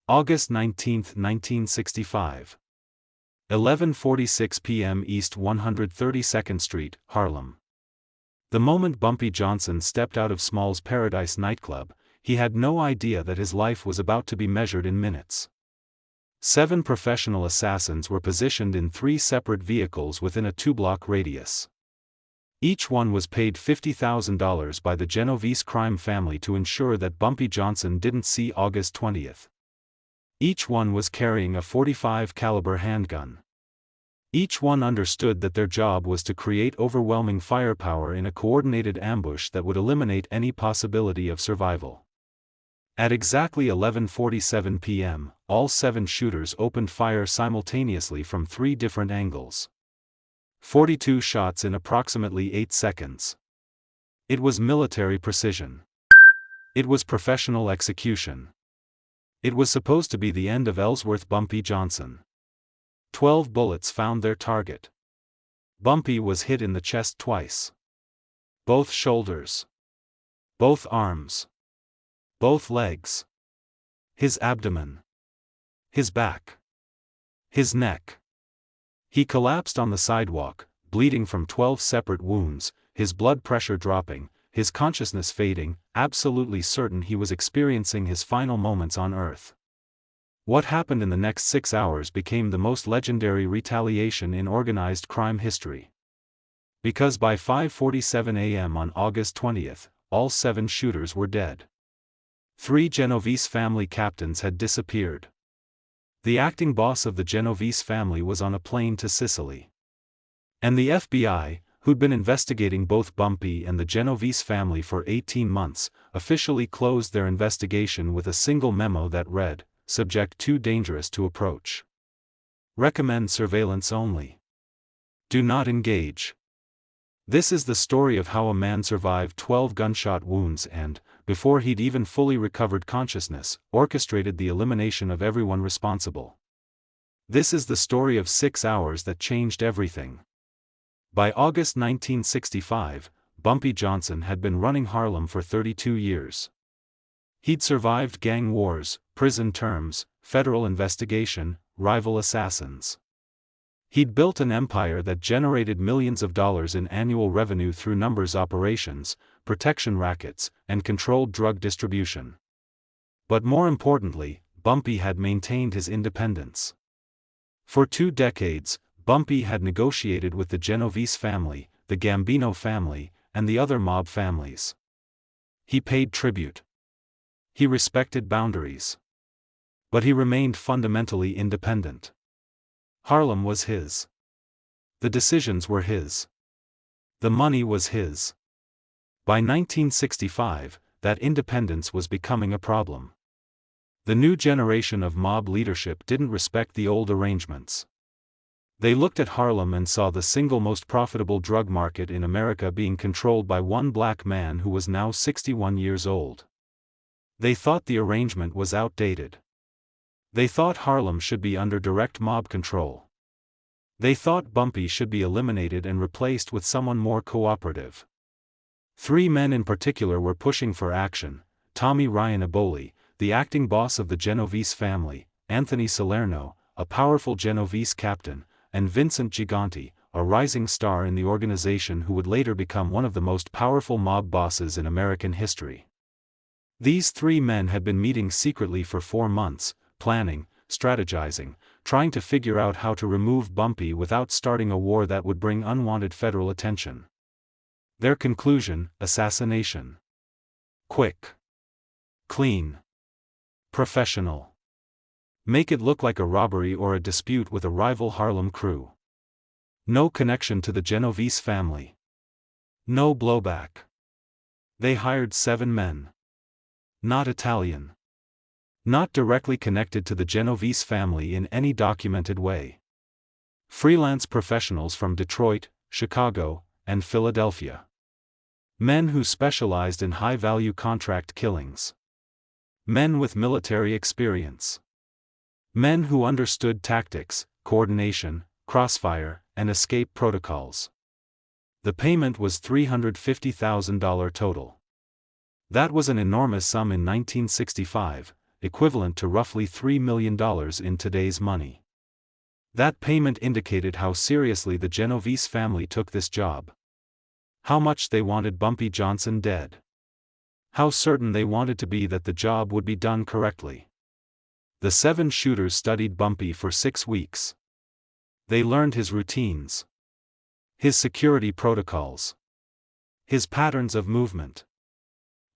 August 19, 1965. 11:46 p.m. East 132nd Street, Harlem. The moment Bumpy Johnson stepped out of Small's Paradise nightclub, he had no idea that his life was about to be measured in minutes. 7 professional assassins were positioned in 3 separate vehicles within a 2-block radius. Each one was paid $50,000 by the Genovese crime family to ensure that Bumpy Johnson didn't see August 20th. Each one was carrying a .45 caliber handgun. Each one understood that their job was to create overwhelming firepower in a coordinated ambush that would eliminate any possibility of survival. At exactly 11:47 p.m., all 7 shooters opened fire simultaneously from 3 different angles. 42 shots in approximately 8 seconds. It was military precision. It was professional execution. It was supposed to be the end of Ellsworth Bumpy Johnson. 12 bullets found their target. Bumpy was hit in the chest twice. Both shoulders. Both arms. Both legs. His abdomen. His back. His neck. He collapsed on the sidewalk, bleeding from 12 separate wounds, his blood pressure dropping, his consciousness fading, absolutely certain he was experiencing his final moments on Earth. What happened in the next 6 hours became the most legendary retaliation in organized crime history. Because by 5:47 a.m. on August 20th, all 7 shooters were dead. 3 Genovese family captains had disappeared. The acting boss of the Genovese family was on a plane to Sicily. And the FBI, who'd been investigating both Bumpy and the Genovese family for 18 months, officially closed their investigation with a single memo that read, "Subject too dangerous to approach. Recommend surveillance only. Do not engage." This is the story of how a man survived 12 gunshot wounds and, before he'd even fully recovered consciousness, orchestrated the elimination of everyone responsible. This is the story of 6 hours that changed everything. By August 1965, Bumpy Johnson had been running Harlem for 32 years. He'd survived gang wars, prison terms, federal investigation, rival assassins. He'd built an empire that generated millions of dollars in annual revenue through numbers operations, protection rackets, and controlled drug distribution. But more importantly, Bumpy had maintained his independence. For 2 decades, Bumpy had negotiated with the Genovese family, the Gambino family, and the other mob families. He paid tribute. He respected boundaries. But he remained fundamentally independent. Harlem was his. The decisions were his. The money was his. By 1965, that independence was becoming a problem. The new generation of mob leadership didn't respect the old arrangements. They looked at Harlem and saw the single most profitable drug market in America being controlled by one black man who was now 61 years old. They thought the arrangement was outdated. They thought Harlem should be under direct mob control. They thought Bumpy should be eliminated and replaced with someone more cooperative. 3 men in particular were pushing for action: Tommy Ryan Eboli, the acting boss of the Genovese family, Anthony Salerno, a powerful Genovese captain, and Vincent Gigante, a rising star in the organization who would later become one of the most powerful mob bosses in American history. These 3 men had been meeting secretly for 4 months, planning, strategizing, trying to figure out how to remove Bumpy without starting a war that would bring unwanted federal attention. Their conclusion: assassination. Quick. Clean. Professional. Make it look like a robbery or a dispute with a rival Harlem crew. No connection to the Genovese family. No blowback. They hired 7 men. Not Italian. Not directly connected to the Genovese family in any documented way. Freelance professionals from Detroit, Chicago, and Philadelphia. Men who specialized in high-value contract killings. Men with military experience. Men who understood tactics, coordination, crossfire, and escape protocols. The payment was $350,000 total. That was an enormous sum in 1965, equivalent to roughly $3 million in today's money. That payment indicated how seriously the Genovese family took this job. How much they wanted Bumpy Johnson dead. How certain they wanted to be that the job would be done correctly. The 7 shooters studied Bumpy for 6 weeks. They learned his routines, his security protocols, his patterns of movement.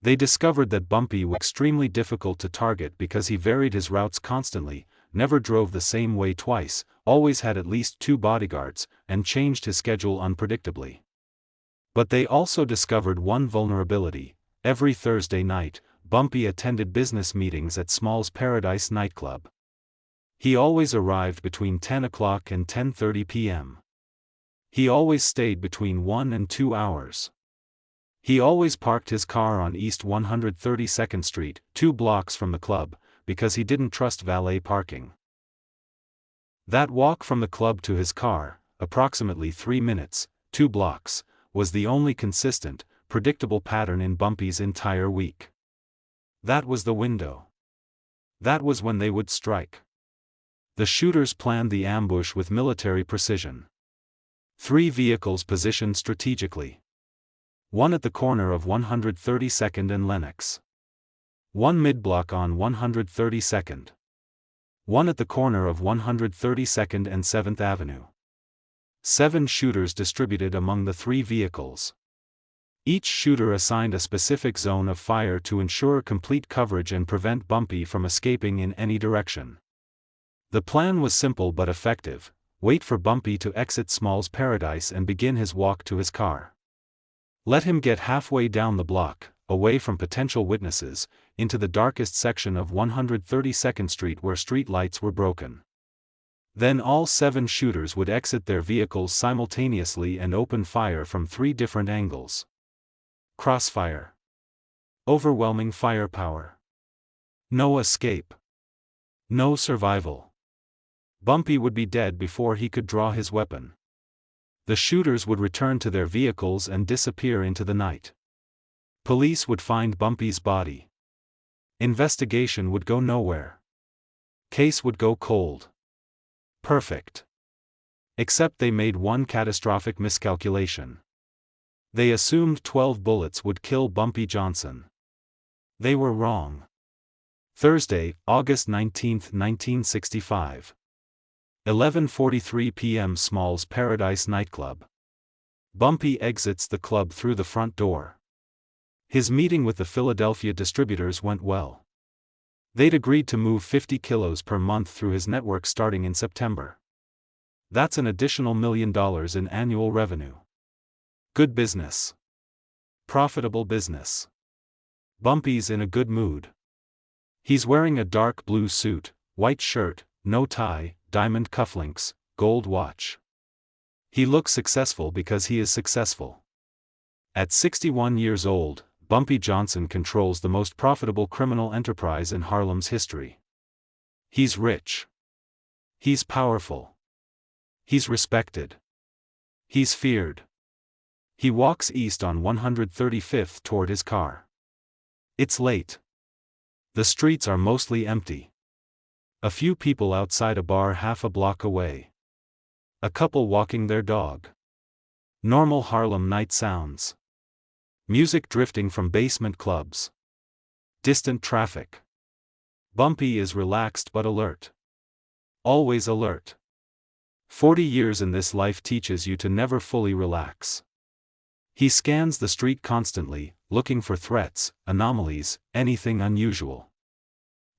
They discovered that Bumpy was extremely difficult to target because he varied his routes constantly, never drove the same way twice, always had at least 2 bodyguards, and changed his schedule unpredictably. But they also discovered one vulnerability. Every Thursday night, Bumpy attended business meetings at Small's Paradise nightclub. He always arrived between 10 o'clock and 10:30 p.m. He always stayed between 1 and 2 hours. He always parked his car on East 132nd Street, 2 blocks from the club, because he didn't trust valet parking. That walk from the club to his car, approximately 3 minutes, 2 blocks, was the only consistent, predictable pattern in Bumpy's entire week. That was the window. That was when they would strike. The shooters planned the ambush with military precision. 3 vehicles positioned strategically. One at the corner of 132nd and Lenox. One mid-block on 132nd. One at the corner of 132nd and 7th Avenue. 7 shooters distributed among the 3 vehicles. Each shooter assigned a specific zone of fire to ensure complete coverage and prevent Bumpy from escaping in any direction. The plan was simple but effective: wait for Bumpy to exit Small's Paradise and begin his walk to his car. Let him get halfway down the block, away from potential witnesses, into the darkest section of 132nd Street where street lights were broken. Then all 7 shooters would exit their vehicles simultaneously and open fire from 3 different angles. Crossfire. Overwhelming firepower. No escape. No survival. Bumpy would be dead before he could draw his weapon. The shooters would return to their vehicles and disappear into the night. Police would find Bumpy's body. Investigation would go nowhere. Case would go cold. Perfect. Except they made one catastrophic miscalculation. They assumed 12 bullets would kill Bumpy Johnson. They were wrong. Thursday, August 19, 1965. 11:43 p.m. Small's Paradise nightclub. Bumpy exits the club through the front door. His meeting with the Philadelphia distributors went well. They'd agreed to move 50 kilos per month through his network starting in September. That's an additional $1 million in annual revenue. Good business. Profitable business. Bumpy's in a good mood. He's wearing a dark blue suit, white shirt, no tie, diamond cufflinks, gold watch. He looks successful because he is successful. At 61 years old, Bumpy Johnson controls the most profitable criminal enterprise in Harlem's history. He's rich. He's powerful. He's respected. He's feared. He walks east on 135th toward his car. It's late. The streets are mostly empty. A few people outside a bar half a block away. A couple walking their dog. Normal Harlem night sounds. Music drifting from basement clubs. Distant traffic. Bumpy is relaxed but alert. Always alert. 40 years in this life teaches you to never fully relax. He scans the street constantly, looking for threats, anomalies, anything unusual.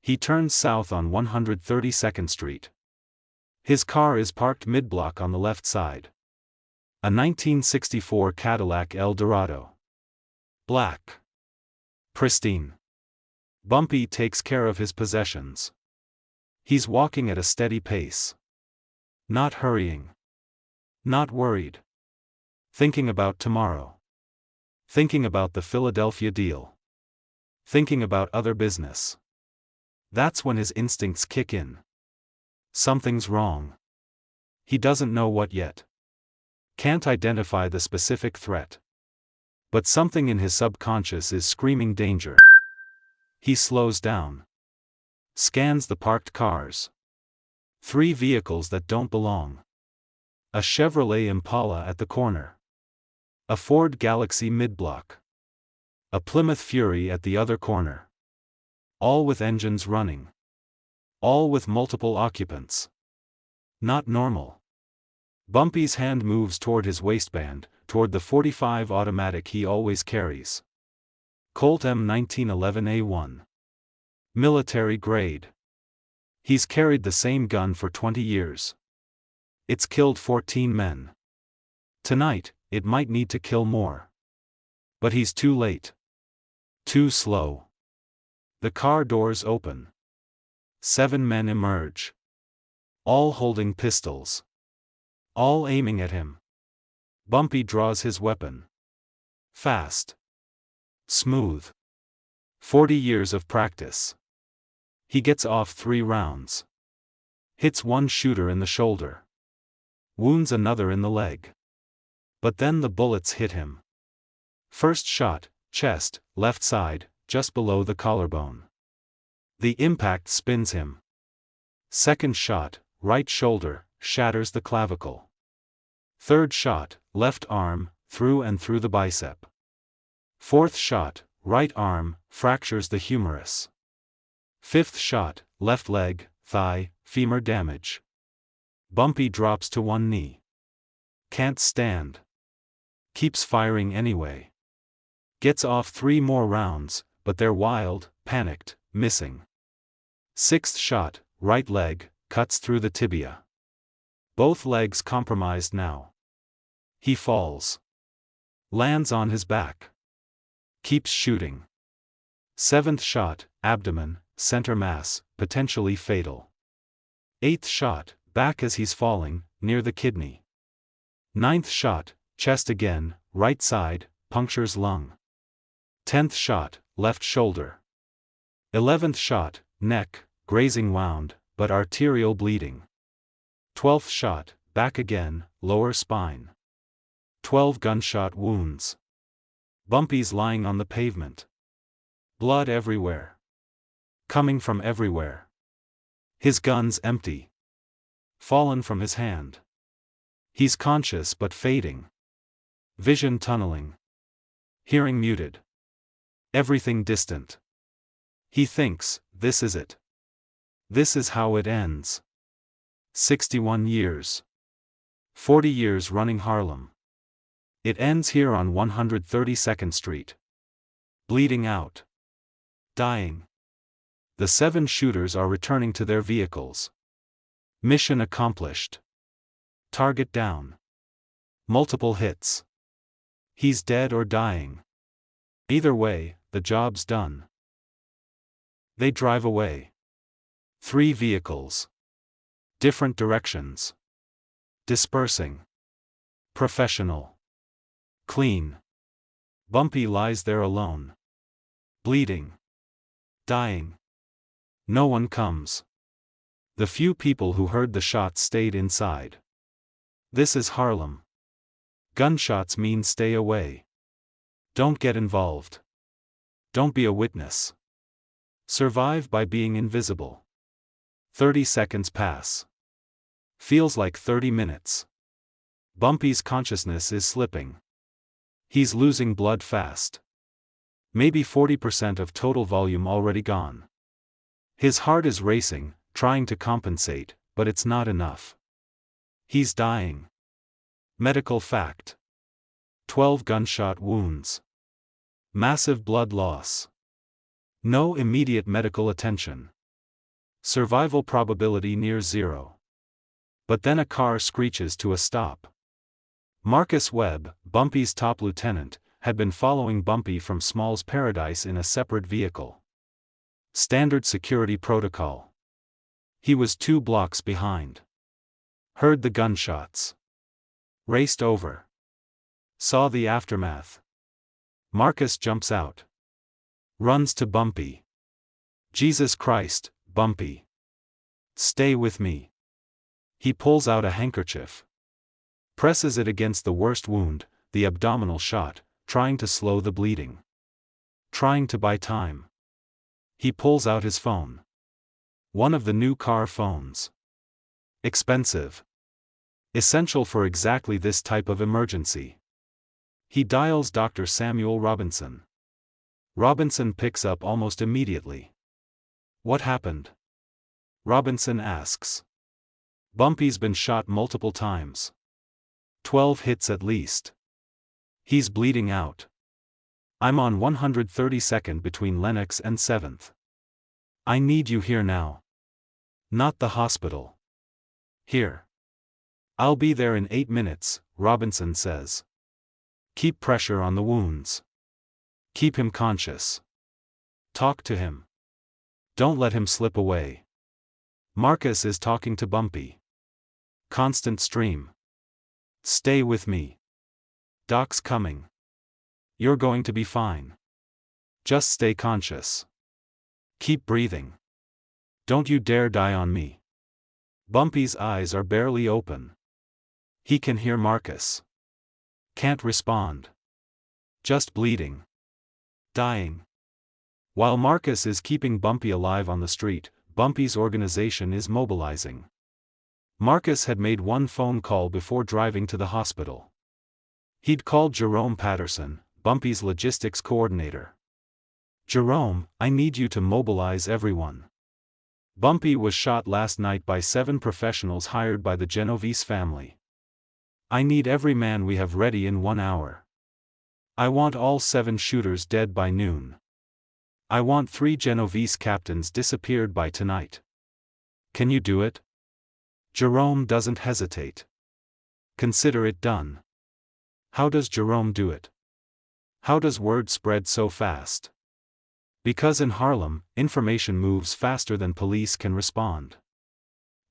He turns south on 132nd Street. His car is parked mid-block on the left side. A 1964 Cadillac Eldorado. Black. Pristine. Bumpy takes care of his possessions. He's walking at a steady pace. Not hurrying. Not worried. Thinking about tomorrow. Thinking about the Philadelphia deal. Thinking about other business. That's when his instincts kick in. Something's wrong. He doesn't know what yet. Can't identify the specific threat. But something in his subconscious is screaming danger. He slows down. Scans the parked cars. 3 vehicles that don't belong. A Chevrolet Impala at the corner. A Ford Galaxy mid-block. A Plymouth Fury at the other corner. All with engines running. All with multiple occupants. Not normal. Bumpy's hand moves toward his waistband, toward the .45 automatic he always carries. Colt M1911A1. Military grade. He's carried the same gun for 20 years. It's killed 14 men. Tonight, it might need to kill more. But he's too late. Too slow. The car doors open. 7 men emerge. All holding pistols. All aiming at him. Bumpy draws his weapon. Fast. Smooth. 40 years of practice. He gets off 3 rounds. Hits one shooter in the shoulder. Wounds another in the leg. But then the bullets hit him. First shot, chest, left side, just below the collarbone. The impact spins him. Second shot, right shoulder, shatters the clavicle. Third shot, left arm, through and through the bicep. Fourth shot, right arm, fractures the humerus. Fifth shot, left leg, thigh, femur damage. Bumpy drops to one knee. Can't stand. Keeps firing anyway. Gets off 3 more rounds, but they're wild, panicked, missing. Sixth shot, right leg, cuts through the tibia. Both legs compromised now. He falls. Lands on his back. Keeps shooting. Seventh shot, abdomen, center mass, potentially fatal. Eighth shot, back as he's falling, near the kidney. Ninth shot, chest again, right side, punctures lung. 10th shot, left shoulder. 11th shot, neck, grazing wound, but arterial bleeding. 12th shot, back again, lower spine. 12 gunshot wounds. Bumpy's lying on the pavement. Blood everywhere. Coming from everywhere. His gun's empty. Fallen from his hand. He's conscious but fading. Vision tunneling. Hearing muted. Everything distant. He thinks, this is it. This is how it ends. 61 years. 40 years running Harlem. It ends here on 132nd Street. Bleeding out. Dying. The 7 shooters are returning to their vehicles. Mission accomplished. Target down. Multiple hits. He's dead or dying. Either way, the job's done. They drive away. 3 vehicles. Different directions. Dispersing. Professional. Clean. Bumpy lies there alone. Bleeding. Dying. No one comes. The few people who heard the shots stayed inside. This is Harlem. Gunshots mean stay away. Don't get involved. Don't be a witness. Survive by being invisible. 30 seconds pass. Feels like 30 minutes. Bumpy's consciousness is slipping. He's losing blood fast. Maybe 40% of total volume already gone. His heart is racing, trying to compensate, but it's not enough. He's dying. Medical fact. 12 gunshot wounds. Massive blood loss. No immediate medical attention. Survival probability near 0. But then a car screeches to a stop. Marcus Webb, Bumpy's top lieutenant, had been following Bumpy from Small's Paradise in a separate vehicle. Standard security protocol. He was 2 blocks behind. Heard the gunshots. Raced over. Saw the aftermath. Marcus jumps out. Runs to Bumpy. Jesus Christ, Bumpy. Stay with me. He pulls out a handkerchief. Presses it against the worst wound, the abdominal shot, trying to slow the bleeding. Trying to buy time. He pulls out his phone. One of the new car phones. Expensive. Essential for exactly this type of emergency. He dials Dr. Samuel Robinson. Robinson picks up almost immediately. What happened? Robinson asks. Bumpy's been shot multiple times. 12 hits at least. He's bleeding out. I'm on 132nd between Lenox and 7th. I need you here now. Not the hospital. Here. I'll be there in 8 minutes, Robinson says. Keep pressure on the wounds. Keep him conscious. Talk to him. Don't let him slip away. Marcus is talking to Bumpy. Constant stream. Stay with me. Doc's coming. You're going to be fine. Just stay conscious. Keep breathing. Don't you dare die on me. Bumpy's eyes are barely open. He can hear Marcus. Can't respond. Just bleeding. Dying. While Marcus is keeping Bumpy alive on the street, Bumpy's organization is mobilizing. Marcus had made one phone call before driving to the hospital. He'd called Jerome Patterson, Bumpy's logistics coordinator. Jerome, I need you to mobilize everyone. Bumpy was shot last night by 7 professionals hired by the Genovese family. I need every man we have ready in 1 hour. I want all 7 shooters dead by noon. I want 3 Genovese captains disappeared by tonight. Can you do it? Jerome doesn't hesitate. Consider it done. How does Jerome do it? How does word spread so fast? Because in Harlem, information moves faster than police can respond.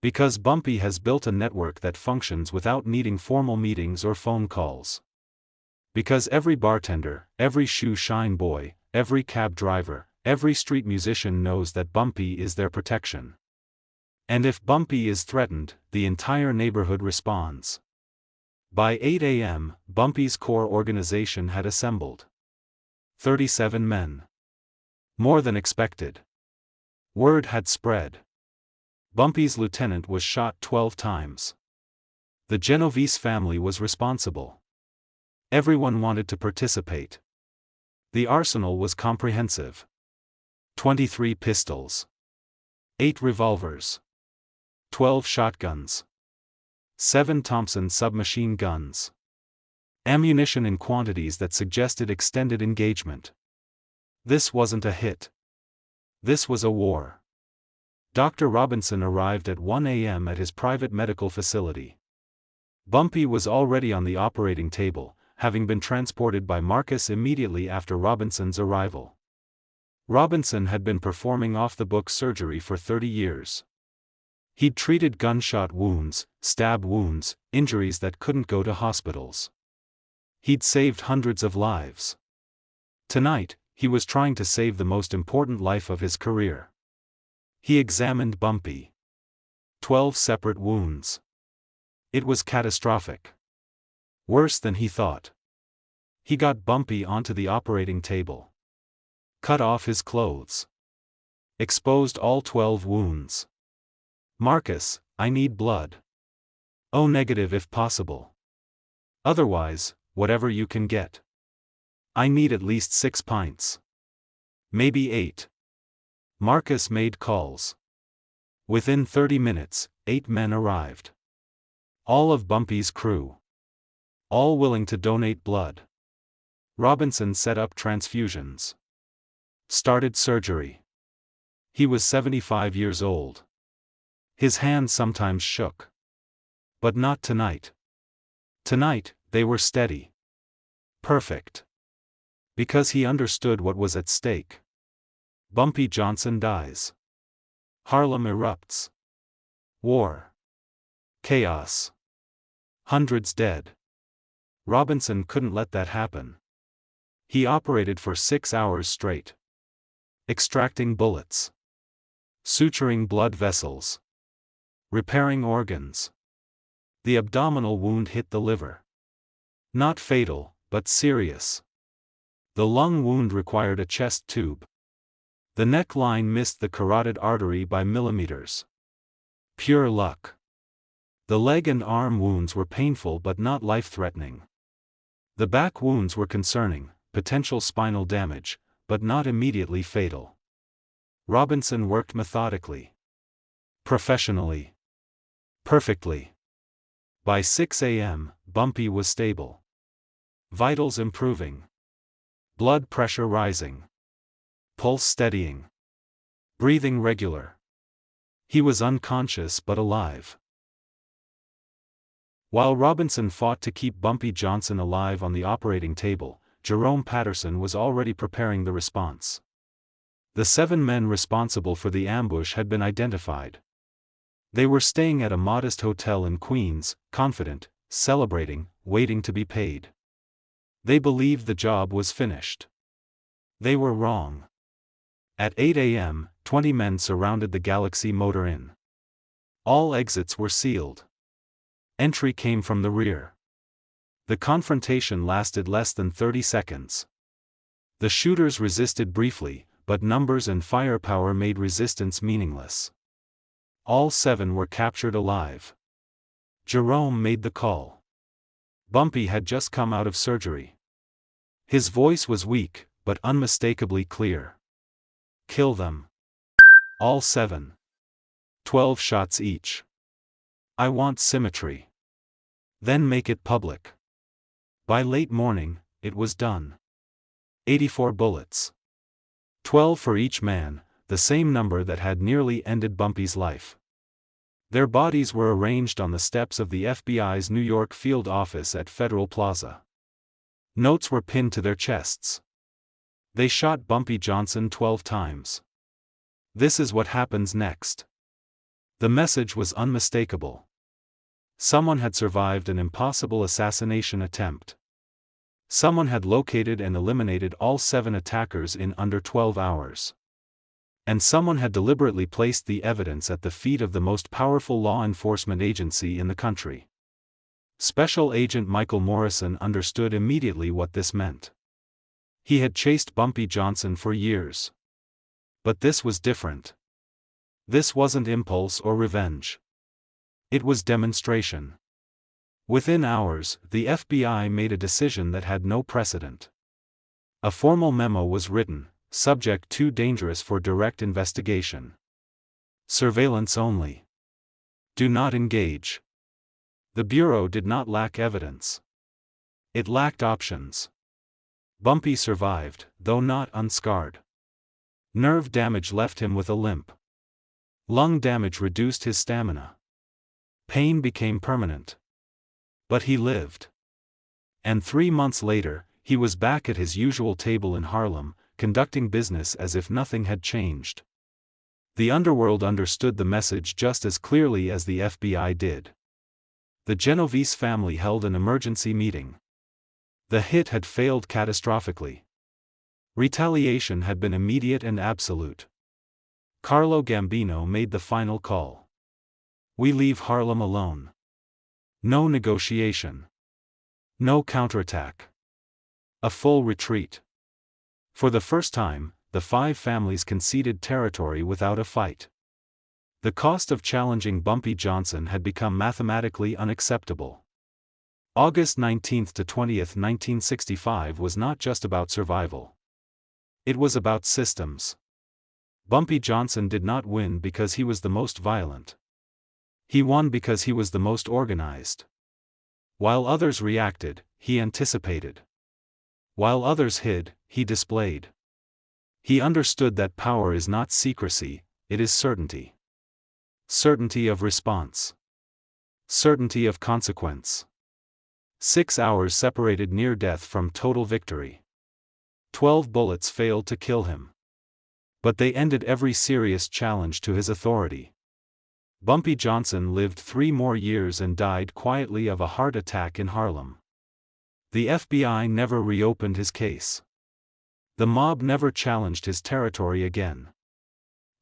Because Bumpy has built a network that functions without needing formal meetings or phone calls. Because every bartender, every shoe shine boy, every cab driver, every street musician knows that Bumpy is their protection. And if Bumpy is threatened, the entire neighborhood responds. By 8 a.m., Bumpy's core organization had assembled. 37 men. More than expected. Word had spread. Bumpy's lieutenant was shot 12 times. The Genovese family was responsible. Everyone wanted to participate. The arsenal was comprehensive. 23 pistols. 8 revolvers. 12 shotguns. 7 Thompson submachine guns. Ammunition in quantities that suggested extended engagement. This wasn't a hit. This was a war. Dr. Robinson arrived at 1 a.m. at his private medical facility. Bumpy was already on the operating table, having been transported by Marcus immediately after Robinson's arrival. Robinson had been performing off-the-book surgery for 30 years. He'd treated gunshot wounds, stab wounds, injuries that couldn't go to hospitals. He'd saved hundreds of lives. Tonight, he was trying to save the most important life of his career. He examined Bumpy. 12 separate wounds. It was catastrophic. Worse than he thought. He got Bumpy onto the operating table. Cut off his clothes. Exposed all 12 wounds. Marcus, I need blood. O negative if possible. Otherwise, whatever you can get. I need at least 6 pints. Maybe 8. Marcus made calls. Within 30 minutes, 8 men arrived. All of Bumpy's crew. All willing to donate blood. Robinson set up transfusions. Started surgery. He was 75 years old. His hands sometimes shook. But not tonight. Tonight, they were steady. Perfect. Because he understood what was at stake. Bumpy Johnson dies. Harlem erupts. War. Chaos. Hundreds dead. Robinson couldn't let that happen. He operated for 6 hours straight. Extracting bullets. Suturing blood vessels. Repairing organs. The abdominal wound hit the liver. Not fatal, but serious. The lung wound required a chest tube. The neckline missed the carotid artery by millimeters. Pure luck. The leg and arm wounds were painful but not life-threatening. The back wounds were concerning, potential spinal damage, but not immediately fatal. Robinson worked methodically. Professionally. Perfectly. By 6 a.m., Bumpy was stable. Vitals improving. Blood pressure rising. Pulse steadying. Breathing regular. He was unconscious but alive. While Robinson fought to keep Bumpy Johnson alive on the operating table, Jerome Patterson was already preparing the response. The 7 men responsible for the ambush had been identified. They were staying at a modest hotel in Queens, confident, celebrating, waiting to be paid. They believed the job was finished. They were wrong. At 8 a.m., 20 men surrounded the Galaxy Motor Inn. All exits were sealed. Entry came from the rear. The confrontation lasted less than 30 seconds. The shooters resisted briefly, but numbers and firepower made resistance meaningless. All 7 were captured alive. Jerome made the call. Bumpy had just come out of surgery. His voice was weak, but unmistakably clear. Kill them. All 7. 12 shots each. I want symmetry. Then make it public. By late morning, it was done. 84 bullets. 12 for each man, the same number that had nearly ended Bumpy's life. Their bodies were arranged on the steps of the FBI's New York field office at Federal Plaza. Notes were pinned to their chests. They shot Bumpy Johnson 12 times. This is what happens next. The message was unmistakable. Someone had survived an impossible assassination attempt. Someone had located and eliminated all 7 attackers in under 12 hours. And someone had deliberately placed the evidence at the feet of the most powerful law enforcement agency in the country. Special Agent Michael Morrison understood immediately what this meant. He had chased Bumpy Johnson for years. But this was different. This wasn't impulse or revenge. It was demonstration. Within hours, the FBI made a decision that had no precedent. A formal memo was written, subject too dangerous for direct investigation. Surveillance only. Do not engage. The Bureau did not lack evidence. It lacked options. Bumpy survived, though not unscarred. Nerve damage left him with a limp. Lung damage reduced his stamina. Pain became permanent. But he lived. And 3 months later, he was back at his usual table in Harlem, conducting business as if nothing had changed. The underworld understood the message just as clearly as the FBI did. The Genovese family held an emergency meeting. The hit had failed catastrophically. Retaliation had been immediate and absolute. Carlo Gambino made the final call. We leave Harlem alone. No negotiation. No counterattack. A full retreat. For the first time, the 5 families conceded territory without a fight. The cost of challenging Bumpy Johnson had become mathematically unacceptable. August 19 to 20, 1965 was not just about survival. It was about systems. Bumpy Johnson did not win because he was the most violent. He won because he was the most organized. While others reacted, he anticipated. While others hid, he displayed. He understood that power is not secrecy, it is certainty. Certainty of response. Certainty of consequence. 6 hours separated near death from total victory. 12 bullets failed to kill him. But they ended every serious challenge to his authority. Bumpy Johnson lived 3 more years and died quietly of a heart attack in Harlem. The FBI never reopened his case. The mob never challenged his territory again.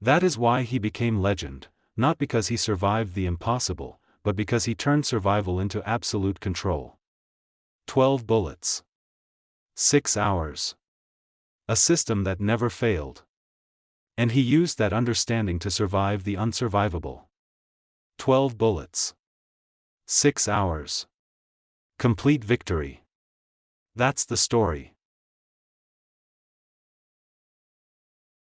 That is why he became legend, not because he survived the impossible, but because he turned survival into absolute control. 12 bullets. 6 hours. A system that never failed. And he used that understanding to survive the unsurvivable. 12 bullets. 6 hours. Complete victory. That's the story.